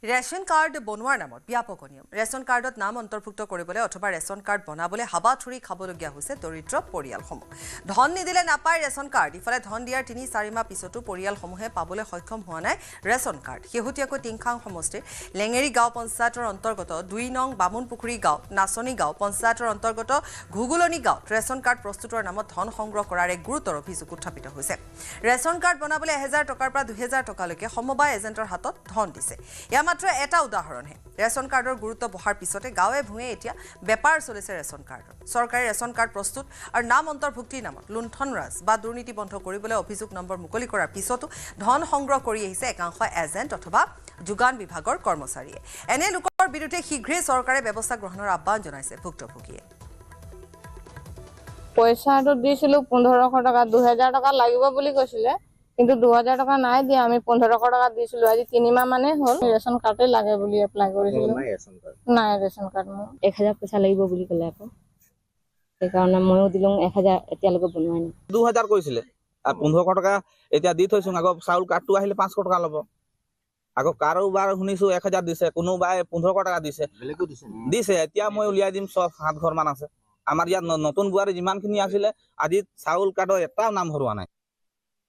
ration card বনোৱাৰ নামত ব্যাপক নিয়ম ৰেচন কাৰ্ডত নাম অন্তৰ্ভুক্ত কৰিবলৈ অথবা ৰেচন কাৰ্ড বনাবলৈ হাবাথুৰি খাবলগীয়া হৈছে দৰিদ্ৰ পৰিয়ালসমূহ ধন নিদিলে নাপায় ৰেচন কাৰ্ড ইফালে ধন দিয়াৰ ৩-৪ মাহ পিছতো পৰিয়ালসমূহে পাবলৈ সক্ষম হোৱা নাই ৰেচন কাৰ্ড শেহতীয়াকৈ টিংখাং সমষ্টিৰ লেঙেৰী গাঁও পঞ্চায়তৰ অন্তৰ্গত ২ নং বামুণপুখুৰী গাঁও নাচনী গাঁও পঞ্চায়তৰ অন্তৰ্গত ঘুগুলনি গাঁৱত ৰেচন কাৰ্ড প্ৰস্তুতৰ নামত ধন সংগ্ৰহ কৰাৰ এক গুৰুতৰ অভিযোগ উত্থাপিত হৈছে ৰেচন কাৰ্ড বনাবলৈ ১০০০ টকাৰ পৰা ২০০০ টকালৈকে সমবায় এজেণ্টৰ হাতত ধন দিছে মাত্ৰ এটা উদাহৰণহে ৰেচন কাৰ্ডৰ গুৰুত্ব বহাৰ পিছতে গাঁৱে ভূঞে এতিয়া বেপাৰ চলিছে ৰেচন কাৰ্ডৰ চৰকাৰী ৰেচন কাৰ্ড প্ৰস্তুত আৰু নাম অন্তৰ্ভুক্তিৰ নামত লুণ্ঠনৰাজ বা দুৰ্নীতি বন্ধ কৰিবলৈ অভিযোগ নম্বৰ মুকলি কৰাৰ পিছতো ধন সংগ্ৰহ কৰি আহিছে একাংশ এজেণ্ট অথবা যোগান বিভাগৰ কৰ্মচাৰীয়ে এনে লোকৰ বিৰুদ্ধে শীঘ্ৰেই চৰকাৰে ব্যৱস্থা গ্ৰহণৰ আহ্বান জনাইছে ভুক্তভোগীয়ে পইচাটো দিছিলো ১৫০০ টকা ২০০০ টকা লাগিব বুলি কৈছিলে কিন্তু ২০০০ টকা নাই দিয়া আমি ১৫০০ টকা দিছিলো আজি ৩ মাহ মানে হ'ল ৰেচন কাৰ্ডে লাগে বুলি এপ্লাই কৰিছিলো নাই ৰেচন কাৰ্ড মোৰ ১০০০ পইচা লাগিব বুলি ক'লে আকৌ সেইকাৰণে ময়ো দিলোঁ ১০০০ এতিয়ালৈকে বনোৱাই নাই ২০০০ কৈছিলে আৰু ১৫০০ টকা এতিয়া দি থৈছো আকৌ চাউল কাৰ্ডটো আহিলে ৫০০ টকা ল'ব আকৌ কাৰোবাৰ শুনিছো ১০০০ দিছে কোনোবাই ১৫০০ টকা দিছে এতিয়া মই উলিয়াই দিম ৬-৭ ঘৰ মান আছে আমাৰ ইয়াত নতুন বোৱাৰী যিমানখিনি আছিলে আজি চাউল কাৰ্ডৰ এটাও নাম ভৰোৱা নাই